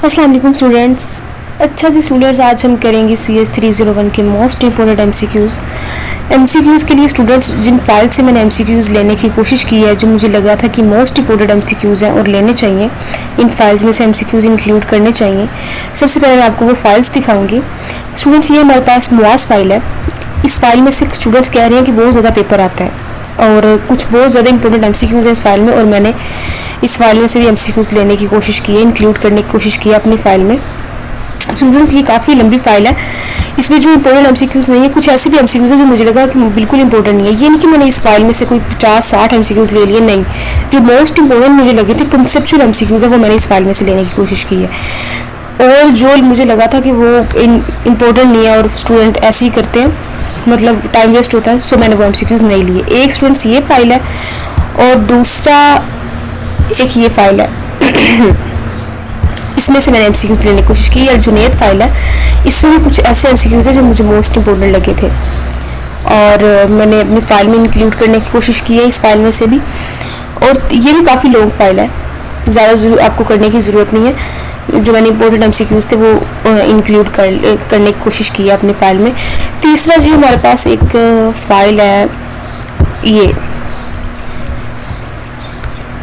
अस्सलाम वालेकुम स्टूडेंट्स। अच्छा जी स्टूडेंट्स, आज हम करेंगे CS 301 के मोस्ट इंपॉर्टेंट एमसीक्यूज़ के लिए स्टूडेंट्स जिन फाइल से मैंने एमसीक्यूज़ लेने की कोशिश की है, जो मुझे लगा था कि मोस्ट इंपॉर्टेंट एमसीक्यूज़ हैं और लेने चाहिए, इन फाइल्स में से एमसीक्यूज़ इंक्लूड करने चाहिए। सबसे पहले मैं आपको वो फाइल्स दिखाऊंगी। स्टूडेंट्स, ये हमारे पास मुआस फाइल है। इस फाइल में से स्टूडेंट्स कह रहे हैं कि बहुत ज़्यादा पेपर आता है और कुछ बहुत ज़्यादा इंपॉर्टेंट एमसीक्यूज़ हैं इस फाइल में, और मैंने इस फाइल में से भी एमसीक्यूज़ लेने की कोशिश की है, इंक्लूड करने की कोशिश की है अपनी फ़ाइल में। स्टूडेंट्स, ये काफ़ी लंबी फाइल है। इसमें जो इंपॉर्टेंट एमसीक्यूज़ नहीं है, कुछ ऐसे भी एमसीक्यूज़ है जो मुझे लगा कि बिल्कुल इंपॉर्टेंट नहीं है। ये नहीं कि मैंने इस फाइल में से कोई 50-60 एमसीक्यूज़ ले लिए, नहीं। जो मोस्ट इंपॉर्टेंट मुझे लगे थे कंसेप्चुअल एमसीक्यूज़ है, वो मैंने इस फाइल में से लेने की कोशिश की है। और जो मुझे लगा था कि वो इम्पोर्टेंट नहीं है और स्टूडेंट ऐसे ही करते हैं, मतलब टाइम वेस्ट होता है, सो मैंने वो एमसीक्यूज़ नहीं लिए। एक स्टूडेंट्स ये फाइल है और दूसरा एक ये फाइल है। इसमें से मैंने एमसीक्यूज़ लेने की कोशिश की। जुनेद फाइल है, इसमें भी कुछ ऐसे एमसीक्यूज़ हैं जो मुझे मोस्ट इंपॉर्टेंट लगे थे और मैंने अपनी फ़ाइल में इंक्लूड करने की कोशिश की है इस फाइल में से भी। और ये भी काफ़ी लॉन्ग फाइल है, ज़्यादा आपको करने की ज़रूरत नहीं है। जो मैंने इंपॉर्टेंट एमसीक्यूज़ थे वो इंक्लूड करने की कोशिश की है अपनी फ़ाइल में। तीसरा जी हमारे पास एक फ़ाइल है ये,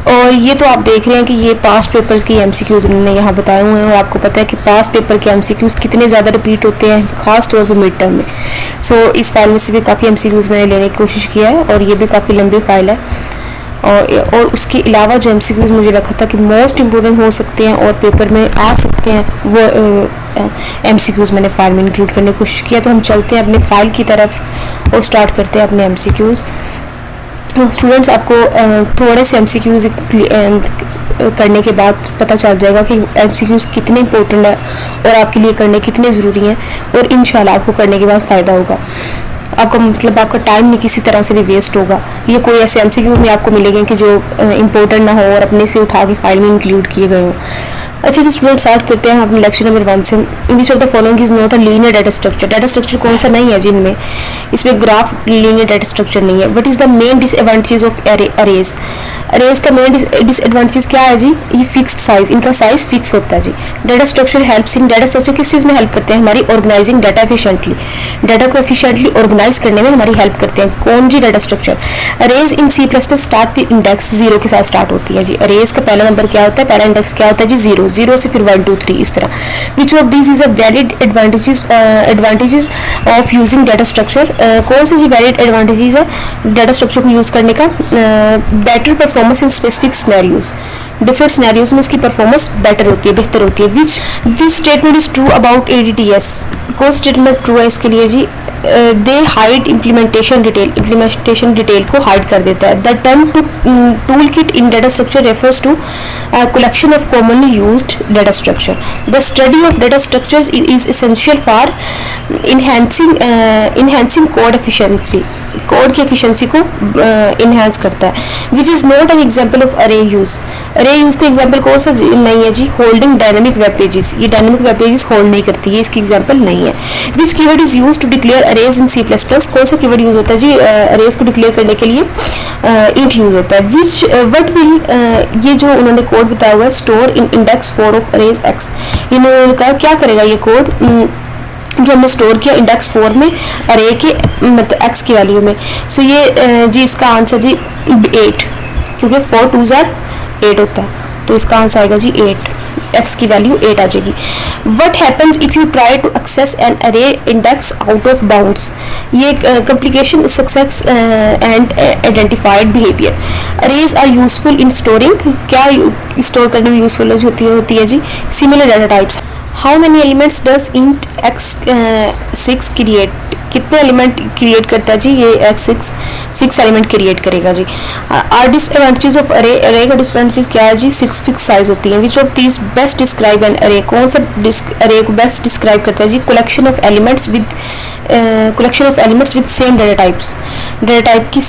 और ये तो आप देख रहे हैं कि ये पास्ट पेपर्स की एमसीक्यूज़ उन्होंने यहाँ बताए हुए हैं, और आपको पता है कि पास्ट पेपर के एमसीक्यूज़ कितने ज़्यादा रिपीट होते हैं, ख़ास तौर पे मिड टर्म में। सो इस फाइल में से भी काफ़ी एमसीक्यूज़ मैंने लेने की कोशिश किया है, और ये भी काफ़ी लंबी फाइल है। और उसके अलावा जो एमसीक्यूज़ मुझे लगा था कि मोस्ट इम्पोर्टेंट हो सकते हैं और पेपर में आ सकते हैं, वो एमसीक्यूज़ मैंने फाइल में इंक्लूड करने की कोशिश किया। तो हम चलते हैं अपनी फ़ाइल की तरफ और स्टार्ट करते हैं अपने एमसीक्यूज़। स्टूडेंट्स, आपको थोड़े से एमसीक्यूज़ करने के बाद पता चल जाएगा कि एमसीक्यूज़ कितने इंपॉर्टेंट है और आपके लिए करने कितने ज़रूरी हैं, और इंशाल्लाह आपको करने के बाद फ़ायदा होगा। आपका मतलब आपका टाइम नहीं किसी तरह से भी वेस्ट होगा। ये कोई ऐसे एमसीक्यूज़ में आपको मिलेंगे कि जो इंपॉर्टेंट ना हो और अपने से उठा के फाइल में इंक्लूड किए गए हों। अच्छे से स्टूडेंट स्टार्ट करते हैं अपने लेक्चर नंबर 1 से। विच of the following is not a linear data structure. Data structure कौन सा नहीं है जिनमें इसमें ग्राफ लीनियर डाटा स्ट्रक्चर नहीं है। What is the main disadvantages of arrays. Arrays का मेन डिसएडवांटेज क्या है जी? ये फिक्स्ड साइज, इनका साइज फिक्स होता है जी। Data structure helps in, data structure किस चीज़ में हेल्प करते हैं? हमारी ऑर्गेनाइजिंग डाटा एफिशिएंटली, डाटा को एफिशिएंटली ऑर्गेनाइज करने में हमारी हेल्प करते हैं। कौन जी? Data structure. Arrays in C++ start with index 0 के साथ स्टार्ट होती है जी। अरेज का पहला नंबर क्या होता है? पहला इंडेक्स क्या होता है जी? 0, 0 से फिर 1 2 3 इस तरह। विच of this is a valid advantages of using data structure. कौन से जी वैलिड एडवांटेजेस है डाटा स्ट्रक्चर को यूज़ करने का? Better performance in specific scenarios, different scenarios में इसकी परफॉर्मेंस बेटर होती है, बेहतर होती है। Which statement is true about ADTS। कौन स्टेटमेंट ट्रू है इसके लिए जी? दे हाइड इम्प्लीमेंटेशन डिटेल को हाइड कर देता है। The term tool kit in data structure refers to collection of commonly used data structure. The study of data structures is essential for enhancing code efficiency. Code की efficiency को enhance करता है। Which is not an example of array use. Array use का example कौन सा नहीं है जी? Holding dynamic web pages. ये डायनेमिक वेब पेजेस होल्ड नहीं करती है, इसकी एग्जाम्पल नहीं है। Which keyword is use to declare arrays in C++। कौन सा कीवर्ड यूज होता है जी अरेज को डिक्लेयर करने के लिए? इंट यूज होता है। विच वट विल, ये जो उन्होंने कोड बताया हुआ है, store in index 4 of arrays X। इन्होंने कहा क्या करेगा ये कोड जो हमने स्टोर किया इंडेक्स 4 में अरे के मतलब x की वैल्यू में। सो ये जी इसका आंसर जी 8, क्योंकि 4 2s are 8 होता है, तो इसका आंसर आएगा जी 8, x की वैल्यू 8 आ जाएगी। What happens if you try to access an array index out of bounds. ये complication success and identified behaviour. Arrays are useful in storing. क्या स्टोर करने में यूजफुल होती है जी? Similar data types. How many elements does int X6 create. कितने element create करता है जी ये X6? 6 एलिमेंट क्रिएट करेगा जी। आर डिसएडवांटेजेस ऑफ अरे। अरे का डिसएडवांटेज क्या है जी? 6 फिक्स साइज होती है। Which of this best describe an array. कौन सा अरे को बेस्ट डिस्क्राइब करता है जी? Collection of elements with same data types. Data type की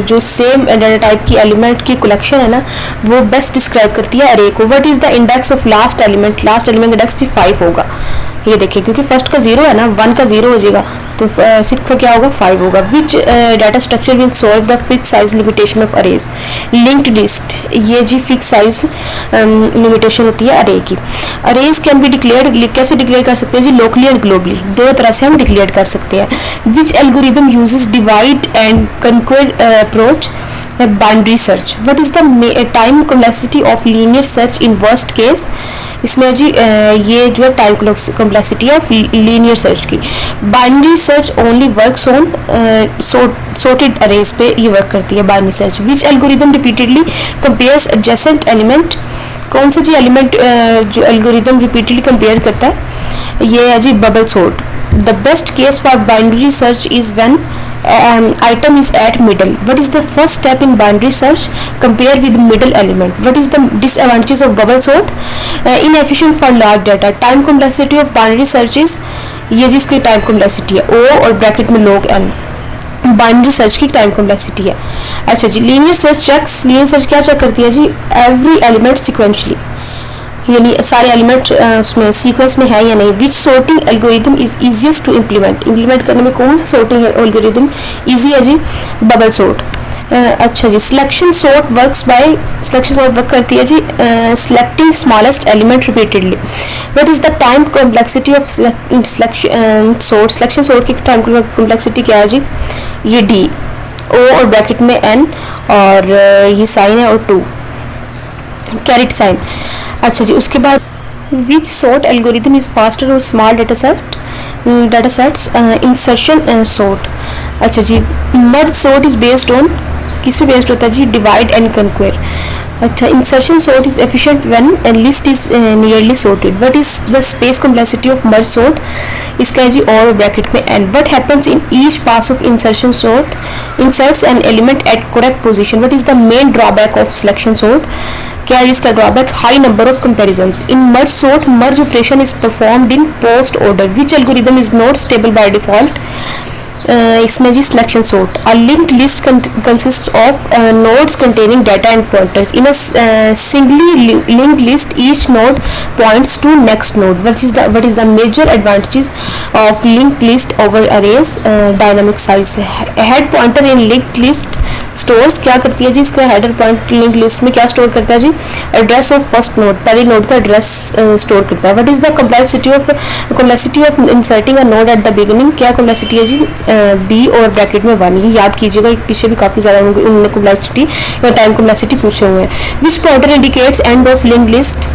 जो सेम डाटा टाइप की एलिमेंट की कलेक्शन है ना, वो बेस्ट डिस्क्राइब करती है अरे को। What is the index of last element. Last element index जी 5 होगा। ये देखिए, क्योंकि फर्स्ट का 0 है ना, 1 का 0 हो जाएगा, तो 6 का क्या होगा 5 होगा। Which data structure will solve the fix size limitation of arrays. Linked list, ये जी फिक्स साइज लिमिटेशन होती है अरे की। अरेज कैन बी डिक्लेयर्ड, कैसे डिक्लेयर कर सकते हैं जी, लोकली एंड ग्लोबली, दो तरह से हम डिक्लेयर कर सकते हैं। Which algorithm uses divide and conquer approach binary search. What is the time complexity of linear search in worst case. इसमें जी ये जो है time complexity of linear search की। Binary search only works on sorted arrays पे ये work करती है binary search. Which algorithm repeatedly compares adjacent element, कौन सा जी एलिमेंट जो एल्गोरिदम रिपीटेडली कंपेयर करता है, ये है जी bubble sort. The best case for binary search is when item is at middle. What is the first step in binary search? Compare with middle element. What is the disadvantages of bubble sort? Inefficient for large data. Time complexity of binary search is, ये जिसकी time complexity है O और bracket में log n, binary search की time complexity है। अच्छा जी, linear search checks, linear search क्या चेक करती है जी, एवरी एलिमेंट सिक्वेंशली, यानी सारे एलिमेंट उसमें सीक्वेंस में है या नहीं। Which sorting algorithm is easiest to implement करने में कौन सा सॉर्टिंग एल्गोरिदम इजी है जी, बबल सॉर्ट। अच्छा जी, selection sort works by, selection sort work करती है जी selecting smallest element repeatedly. What is the time complexity of selection sort, selection sort की टाइम कॉम्प्लेक्सिटी क्या है जी, ये डी, ओ और ब्रैकेट में एन और ये साइन है और 2 कैरेट साइन। अच्छा जी, उसके बाद which sort algorithm is faster और small data sets, insertion sort. अच्छा जी, merge sort is based on, किस पे बेस्ड होता है जी, डिवाइड एंड कंक्वेर। अच्छा, insertion sort is efficient when a list is nearly sorted. What is the space complexity of merge sort, इसका है जी और ब्रैकेट में n. What happens in each pass of insertion sort, inserts an element at correct position. What is the main drawback of selection sort, क्या है इसका drawback, high number of comparisons. In merge sort merge operation is performed in post order. Which algorithm is not stable by default, इसमें जी selection sort. A linked list consists of nodes containing data and pointers. In a singly linked list each node points to next node. What is the major advantages of linked list over arrays, dynamic size. Head pointer in linked list stores, क्या करती है जी, इसका header point link list में क्या store करता है जी, address of first node, पहले node का एड्रेस स्टोर करता है। What is the complexity of inserting a node at the beginning, क्या कॉम्प्लेक्सिटी है जी, बी और ब्रैकेट में 1। ये याद कीजिएगा, पीछे भी काफी ज्यादा उन्होंने कॉम्प्लेक्सिटी या टाइम कॉम्प्लेक्सिटी पूछे हुए हैं। Which pointer indicates end of link list,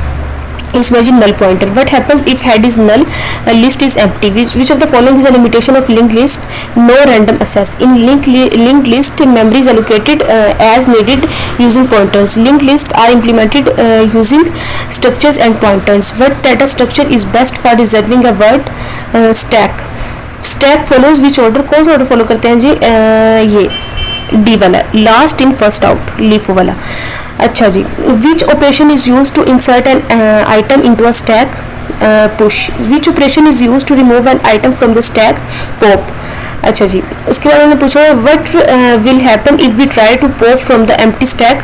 इसमें जी null pointer. What happens if head is null, list is empty. Which of the following is a limitation of link list, no random access. In link list memory is allocated as needed using pointers. Linked lists are implemented using structures and pointers. What data structure is best for reserving a word, stack follows which order, कौन सा order follow करते हैं जी, ये D वाला, last in first out, LIFO वाला। अच्छा जी, which operation is use to insert an item into a stack, push. Which operation is use to remove an item from the stack, pop. अच्छा जी, उसके बाद उन्होंने पूछा है what will happen if we try to pop from the empty stack,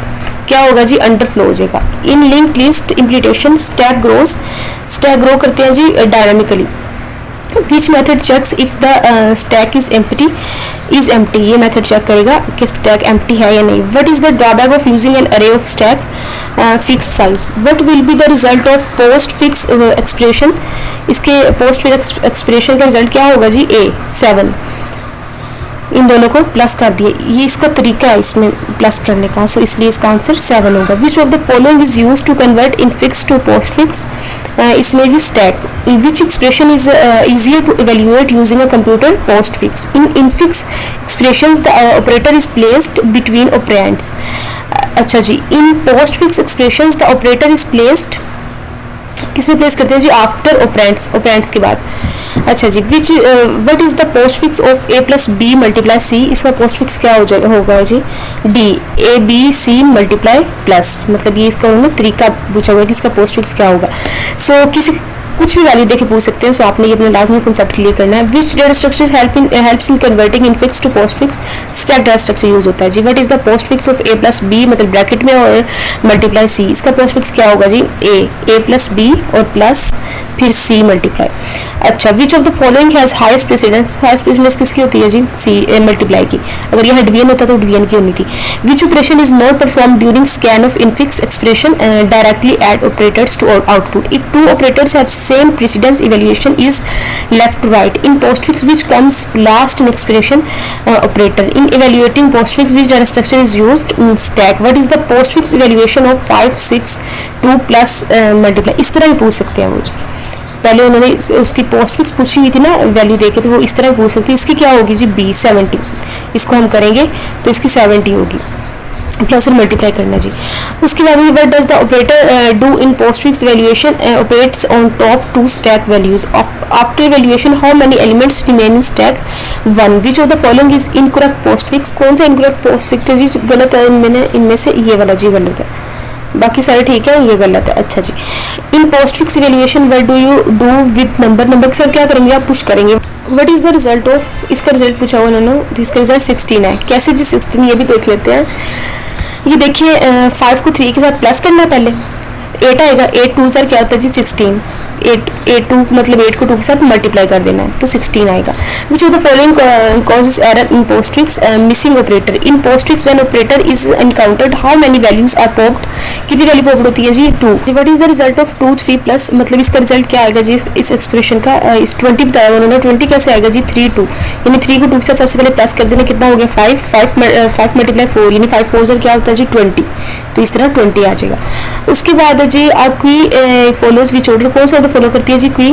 क्या होगा जी, अंडरफ्लो हो जाएगा। In linked list implementation stack grow करते हैं जी dynamically. Which method checks if the stack is empty, ये मेथड चेक करेगा कि स्टैक एम्प्टी है या नहीं। What is the drawback of using an array of stack, fix size. What will be the result of postfix expression, इसके postfix expression का result क्या होगा जी, ए 7। इन दोनों को प्लस कर दिए, ये इसका तरीका है इसमें प्लस करने का, सो इसलिए इसका आंसर 7 होगा। Which of the following is use to convert infix to postfix, इसमें जी stack. Which expression is easier to evaluate using a computer, post fix. In fix expressions the operator is placed between operands. अच्छा जी, in post fix expressions the operator is placed, किसमें place करते हैं जी, after operands के बाद। अच्छा जी, which what is the postfix of a plus B multiply C, इसका पोस्ट फिक्स क्या होगा जी, D, A B C multiply plus, मतलब ये इसका उन्होंने तरीका पूछा हुआ है कि इसका पोस्ट फिक्स क्या होगा। सो किसी कुछ भी वैल्यू देके पूछ सकते हैं, सो आपने ये अपना लाजमी कंसेप्ट क्लियर करना है। Which data structure helps in converting infix to postfix, stack data structure use होता है जी। What is the postfix of A plus B, मतलब ब्रैकेट में और मल्टीप्लाई सी, इसका पोस्ट फिक्स क्या होगा जी, ए प्लस बी और प्लस फिर सी मल्टीप्लाई। अच्छा, which of the following has highest precedence, highest precedence किसकी होती है जी, सी मल्टीप्लाई की, अगर यहाँ डिवीजन होता तो डिवीजन की होनी थी। Which operation is not perform during scan of infix expression directly add operators to output, if two operators have same precedence evaluation is left to right, in postfix which comes last in expression operator, in evaluating postfix which data structure is used, stack, what is the postfix evaluation of 5 6 2 plus multiply, इस तरह भी पूछ सकते हैं वो जी। पहले उन्होंने उसकी पोस्टफिक्स पूछी हुई थी ना वैल्यू देके, तो वो इस तरह पूछ सकती है। इसकी क्या होगी जी, बी 70, इसको हम करेंगे तो इसकी 70 होगी, प्लस और मल्टीप्लाई करना जी। उसके बाद what does the operator do in postfix valuation, operates on top two stack values, after valuation how many elements remain in stack 1, which of the following is incorrect postfix, कौन सा incorrect postfix है जी, गलत है इनमें से ये वाला जी गलत है, बाकी सारे ठीक है, ये गलत है। अच्छा जी, in postfix evaluation what do you do with number, number के साथ क्या करेंगे आप, पुश करेंगे। What is the result of, इसका रिजल्ट पूछा हुआ उन्होंने, तो इसका रिजल्ट 16 है। कैसे जी 16, ये भी देख लेते हैं। ये देखिए 5 को 3 के साथ प्लस करना है, पहले 8 आएगा, 8 2 सर क्या होता है जी 16, 8 2 मतलब 8 को 2 के साथ मल्टीप्लाई कर देना है तो 16 आएगा। Which of the following causes error in postfix, missing operator, in postfix when operator is encountered how many values are popped, कितनी वैल्यू पॉप्ड होती है जी 2। What is the result of 2 3 plus, मतलब इसका रिजल्ट क्या आएगा जी, इस एक्सप्रेशन का इस 20 बताया उन्होंने, 20 कैसे आएगा जी 3 2, यानी 3 को 2 के साथ सबसे पहले प्लस कर देना, कितना हो गया 5 मल्टीप्लाई 4, यानी 5 4 सर क्या होता है जी 20, तो इस तरह 20 आ जाएगा। उसके बाद जी क्वी फॉलोज विच ऑर्डर, कौन सा ऑर्डर फॉलो करती है जी क्वी,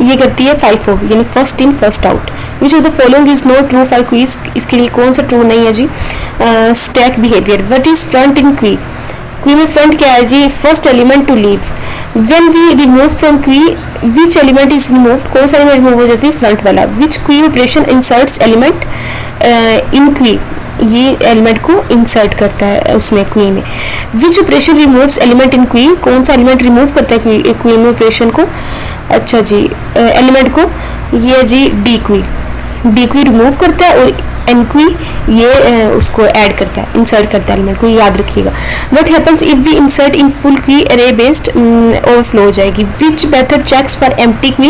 ये करती है 5 4, यानी first in first out. Which of the following is not true for queues, इसके लिए कौन सा ट्रू नहीं है जी, stack behaviour. What is front in queue, queue में फ्रंट क्या है जी, first element to leave. When we remove from queue which element is removed, कौन सा एलिमेंट रिमूव हो जाती है, फ्रंट वाला। विच क्वी ऑपरेशन इंसर्ट्स एलिमेंट इन क्वी, ये एलिमेंट को इंसर्ट करता है उसमें क्वी में। Which operation removes element in क्वी, कौन सा एलिमेंट रिमूव करता है क्वी में ऑपरेशन को, अच्छा जी एलिमेंट को, ये जी डी क्वी रिमूव करता है, और एन क्वी ये उसको ऐड करता है, इंसर्ट करता है एलिमेंट को, याद रखिएगा। What happens if we insert in full queue, array based overflow हो जाएगी। Which method checks for empty queue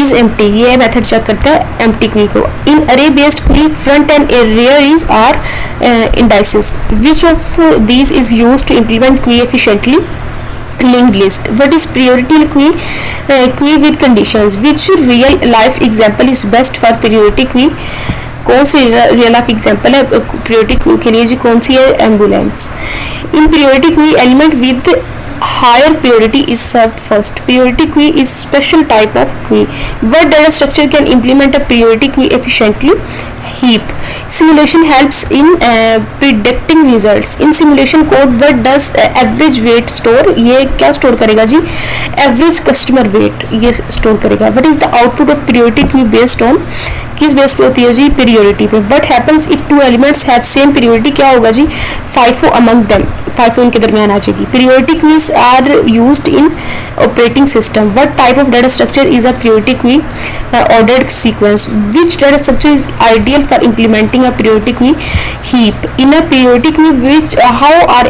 is empty, ये मेथड चेक करता है एम्प्टी क्वी को। In array based queue front and rear is are indices, which of these is used to implement queue efficiently, linked list. What is priority queue? Queue with conditions. Which real life example is best for priority queue? कौन सी real life example है priority Q के लिए जी, कौन सी है, ambulance. In priority Q element with higher priority is served first. Priority queue is special type of queue. What data structure can implement a priority queue efficiently? Heap. Simulation helps in predicting results. In simulation code, what does average weight store? ये क्या store करेगा जी, average customer weight ये store करेगा। What is the output of priority queue based on, किस base पे होती है जी, priority पे। What happens if two elements have same priority, क्या होगा जी, FIFO among them, FIFO इनके दरमियान आ जाएगी। Priority queues are used in operating system. What type of data structure is a priority queue? Ordered sequence. Which data structure is ideal for implementing a priority queue? Heap. In a priority queue, which how are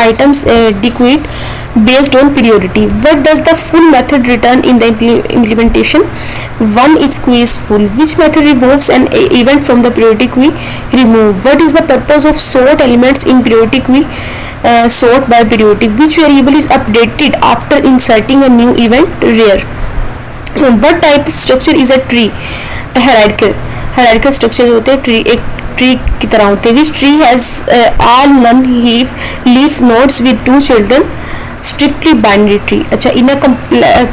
items dequeued based on priority? What does the full method return in the implementation? One if queue is full. Which method removes an event from the priority queue? Remove. What is the purpose of sort elements in priority queue? Sort by priority. Which variable is updated after inserting a new event? Rear. What type of structure is a tree? Hierarchical structure होते हैं, tree एक tree की तरह होते हैं। Which tree has all non-leaf nodes with 2 children? Strictly binary tree. अच्छा, in a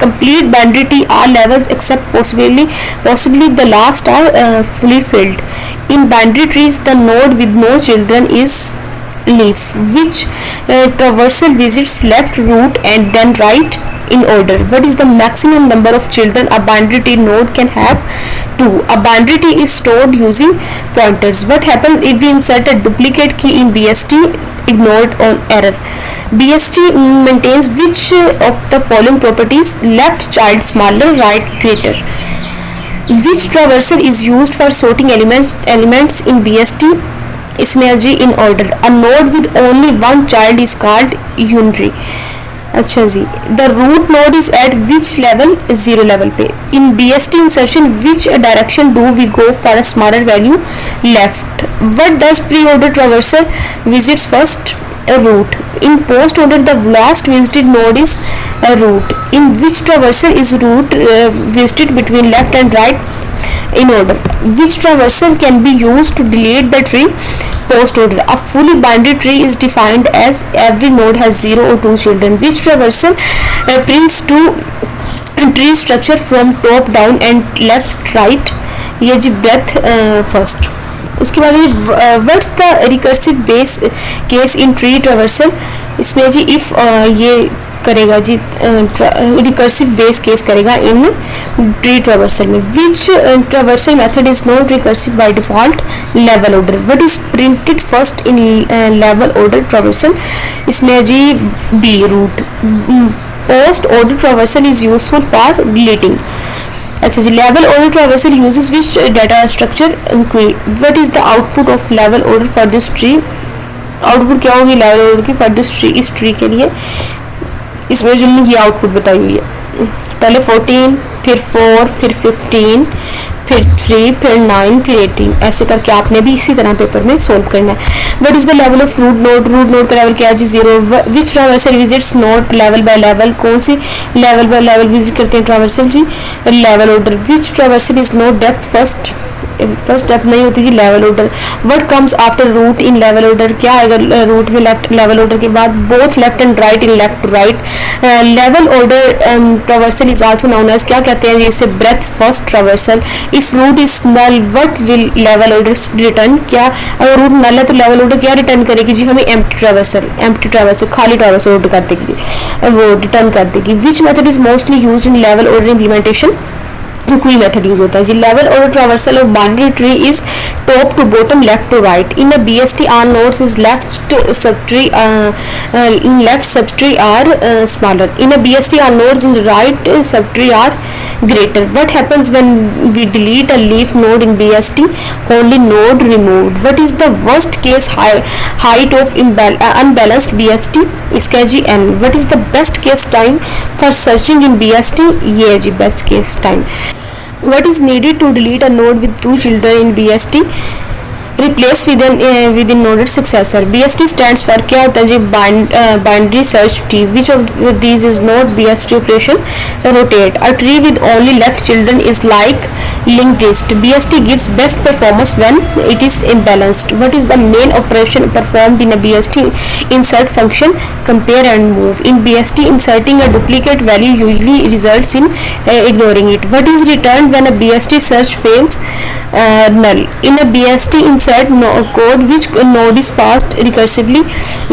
complete binary tree all levels except possibly the last are fully filled. In binary trees the node with no children is leaf. Which traversal visits left, root and then right in order? What is the maximum number of children a binary tree node can have? 2. A binary tree is stored using pointers. What happens if we insert a duplicate key in BST? Ignored on error. BST maintains which of the following properties? Left child smaller, right greater. Which traversal is used for sorting elements in BST? इसमें जी in order. A node with only one child is called unary. अच्छा जी, the root node is at which level, zero level पे. In BST insertion which direction do we go for a smaller value, left. What does pre order traversal visits first, root. In post order the last visited node is a root. In which traversal is root visited between left and right in order? Which traversal can be used to delete the tree? Post order. A fully bounded tree is defined as every node has 0 or 2 children. Which traversal prints to tree structure from top down and left right? ये जी breadth first. उसके बाद what's the recursive base case in tree traversal. इसमें जी if ये करेगा जी recursive base case करेगा इन tree traversal में. Which traversal method is not recursive by default, level order. What is printed first in level order traversal. इसमें जी B, root. Post order traversal is useful for deleting. अच्छा जी, level order traversal uses which data structure queue. What is the output of level order for this tree. Output क्या होगी level order की for this tree, इस tree के लिए. इसमें जो ये आउटपुट बताई हुई है, पहले 14, फिर 4, फिर 15, फिर 3, फिर 9, फिर 18. ऐसे करके आपने भी इसी तरह पेपर में सोल्व करना है. What is the level of root node. Root node का लेवल क्या है जी, 0. Which traversal visits node level by level. कौन सी लेवल बाय लेवल विजिट करते हैं ट्रैवर्सल जी, level order. Which traversal is not depth first step नहीं होती जी, level order. What comes after root in level order. क्या आएगा रूट में लेफ्ट लेवल ऑर्डर के बाद, both left and right in left to right. Level order traversal is also known as, क्या कहते हैं इसे, breadth first traversal. If root is null what will level order return. क्या अगर root नल है तो लेवल ऑर्डर क्या रिटर्न करेगी जी, हमें एम्प्टी ट्रैवर्सल खाली ट्रैवर्सल ऑर्डर कर देगी, वो रिटर्न कर देगी. Which method is mostly used in level order implementation. कोई मेथड यूज होता है जी. Level order traversal of boundary tree is top to bottom, left to right. In a BST are nodes is left subtree are smaller. In a BST are nodes in right subtree are greater. What happens when we delete a leaf node in BST? Only node removed. What is the worst case height of unbalanced BST? इसका जी n. What is the best case time for searching in BST? ये है जी best case time. What is needed to delete a node with 2 children in BST? Replace within noded successor. BST stands for क्या होता है जी, binary search tree. Which of these is not BST operation? Rotate. A tree with only left children is like linked list. BST gives best performance when it is imbalanced. What is the main operation performed in a BST insert function? Compare and move. In BST, inserting a duplicate value usually results in ignoring it. What is returned when a BST search fails? Null. In a BST insert code, which node is passed recursively,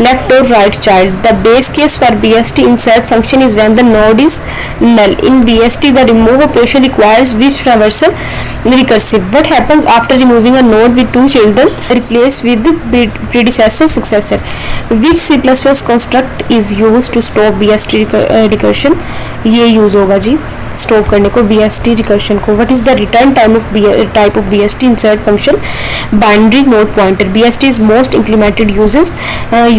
left or right child. The base case for BST insert function is when the node is null. In BST, the remove operation requires which traversal, recursive. What happens after removing a node with 2 children? Replace with the predecessor successor. Which C++ construct is used to stop BST recursion? ये use होगा जी stop करने को BST recursion को. What is the return type of BST insert function, binary node pointer. BST is most implemented uses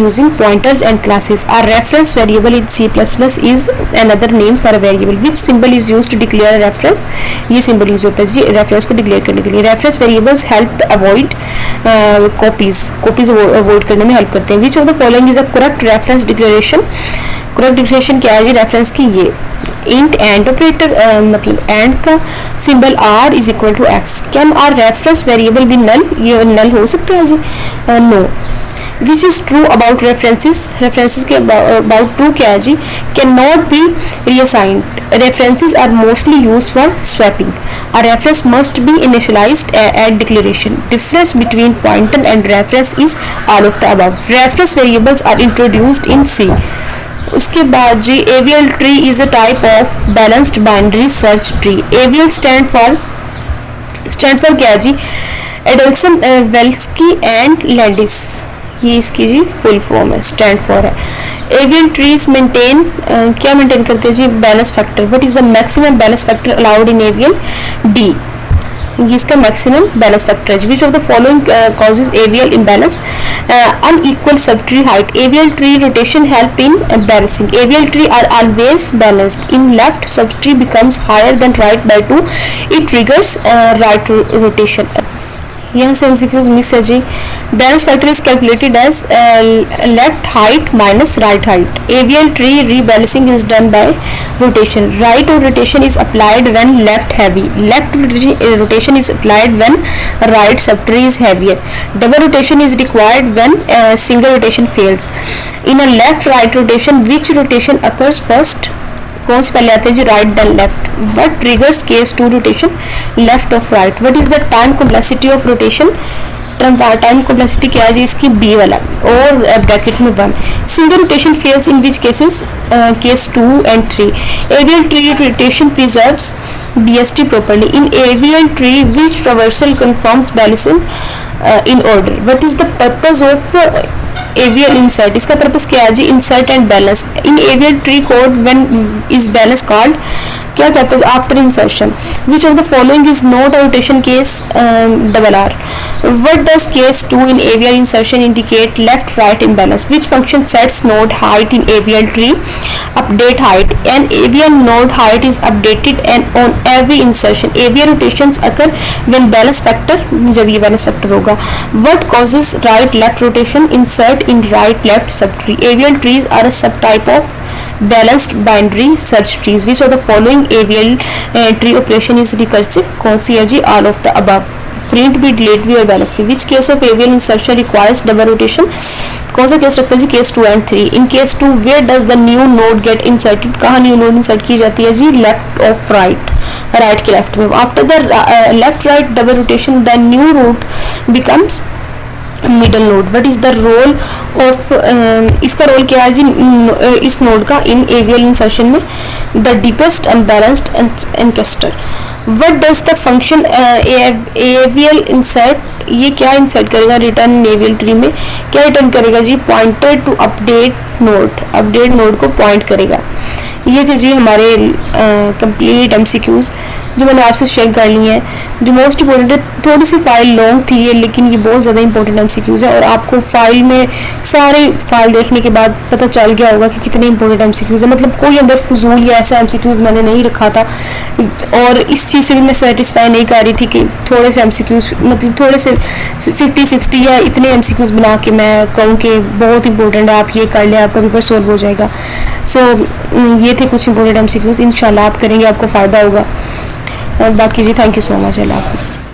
using pointers and classes. A reference variable in C++ is another name for a variable. Which symbol is used to declare a reference? ये symbol use होता है जी reference को declare करने के लिए. Reference variables help avoid copies avoid करने में हेल्प करते हैं. Which of the following is a correct reference declaration. Correct declaration क्या है जी रेफरेंस की, ये इंट एंड ऑपरेटर, मतलब एंड का symbol r is equal to x. Can r reference variable भी नल, ये नल हो सकता है जी, no. Which is true about references के अबाउट ट्रू क्या है जी, can not be reassigned. References are mostly use for swapping. A reference must be initialized at declaration. Difference between pointer and reference is all of the above. Reference variables are introduced in C. उसके बाद जी AVL tree is a type of balanced binary search tree. AVL stand for क्या जी, एडल्सन, वेल्स्की and Landis, ये इसकी जी full form है, stand for है. AVL trees maintain क्या maintain करते हैं जी, balance factor. What is the maximum balance factor allowed in AVL? D. ये इसका मैक्सिमम बैलेंस फैक्टर है। Which of the following causes AVL imbalance? Unequal subtree height, AVL tree rotation help in balancing, AVL tree are always balanced, in left subtree becomes higher than right by 2, it triggers right rotation. यहाँ से MCQs miss है जी। Balance factor is calculated as left height minus right height. AVL tree rebalancing is done by rotation. Right rotation is applied when left heavy, left rotation is applied when right subtree is heavier. Double rotation is required when single rotation fails. In a left right rotation which rotation occurs first? कौन से पहले आते हैं जी? Right then left. What triggers case 2 rotation? Left of right. What is the time complexity of rotation? Time complexity क्या है जी इसकी? B वाला और ब्रैकेट में 1। Single rotation fails in which cases? Case 2 and 3। AVL tree rotation preserves BST properly. In AVL tree which traversal conforms balancing in order? What is the purpose of AVL insert? इसका purpose क्या है जी? Insert and balance. In AVL tree code when is balance called? क्या कहते हैं? After insertion. Which of the following is not a rotation case? RR। What does case 2 in AVL insertion indicate? Left right imbalance. Which function sets node height in AVL tree? Update height. And AVL node height is updated and on every insertion. AVL rotations occur when balance factor, जब ये balance factor होगा। What causes right left rotation? Insert in right left subtree. AVL trees are a subtype of balanced binary search trees. Which of the following AVL tree operation is recursive? कौन सी है जी? All of the above. Print भी, delete भी और balance भी। Which case of AVL insertion requires double rotation? कौन सा case रखता है जी? Case 2 and 3। In case 2 where does the new node get inserted? कहाँ न्यू नोड इंसर्ट की जाती है जी? लेफ्ट ऑफ राइट, राइट के लेफ्ट में। After the left right double rotation the new root becomes middle node. What is the role of? इसका role क्या है जी इस नोड का इन AVL इंसर्शन में? The deepest unbalanced ancestor. What does the function AVL insert? ये क्या insert करेगा रिटर्न AVL ट्री में? क्या रिटर्न करेगा जी? Pointer to update node, update node को पॉइंट करेगा। ये थे जी हमारे कंप्लीट MCQs जो मैंने आपसे शेयर कर ली हैं। जो मोस्ट इम्पोर्टेंट है, थोड़ी सी फाइल लॉन्ग थी ये, लेकिन ये बहुत ज़्यादा इंपॉर्टेंट MCQs है और आपको फाइल में सारे फाइल देखने के बाद पता चल गया होगा कि कितने इंपॉर्टेंट MCQs है। मतलब कोई अंदर फजूल या ऐसा MCQs मैंने नहीं रखा था और इस चीज़ से भी मैं सेटिस्फाई नहीं कर रही थी कि थोड़े से MCQs, मतलब थोड़े से 50-60 या इतने MCQs बना के मैं कहूँ कि बहुत इंपॉर्टेंट है, आप ये कर लें, आपका पेपर सॉल्व हो जाएगा। सो ये थे कुछ इंपॉर्टेंट MCQs। इंशाल्लाह आप करेंगे, आपको फ़ायदा होगा। बाकी जी थैंक यू सो मच। अल्लाह हाफ़िज़।